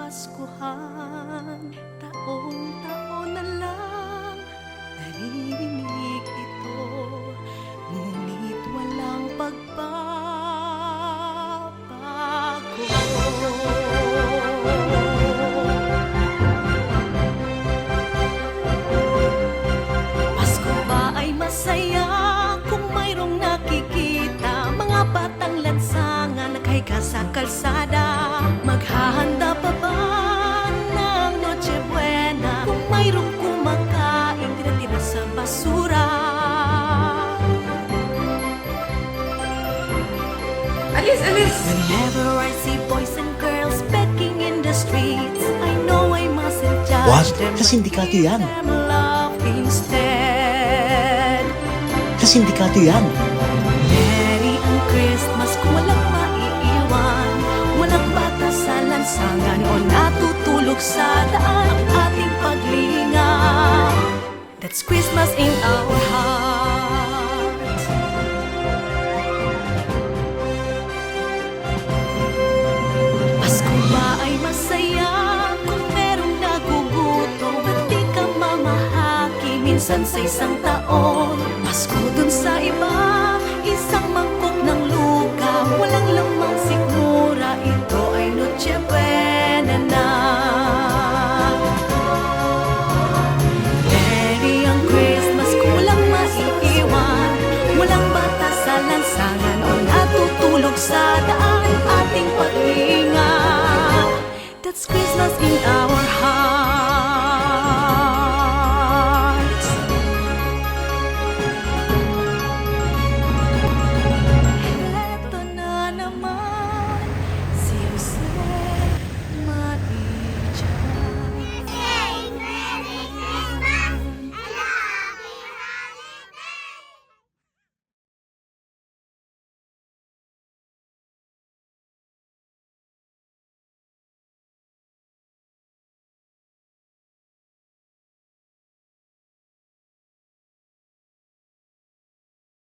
kapaskuhan, taong-taon na lang naririnig ito, ngunit walang pagbabago. Pasko ba ay masaya kung mayroong nakikita mga batang lansangan naghiga sa kalsada? Maghahanda pa ba ng Noche Buena kung mayroong kumakain tira-tira sa basura? Alis, alis! Whenever I see boys and girls begging in the streets, I know I mustn't judge What? them. Sa sindikato yan. Give them love instead. Sa sindikato yan. Merry ang Christmas kung walang maiiwan, walang bata sa lansangan o natutulog sa daan ang ating paglinga. That's Christmas in our hearts. Pasko ba ay masaya kung merong nagugutom at di ka mamahaki minsan sa isang taon? Pasko dun sa iba, isang mangkok ng luka, walang lamang sikmura, ito ay Noche Buena na. Merry ang Christmas kung walang maiiwan, walang bata sa lansangan o natutulog sa daan ating paghinga. That's Christmas in our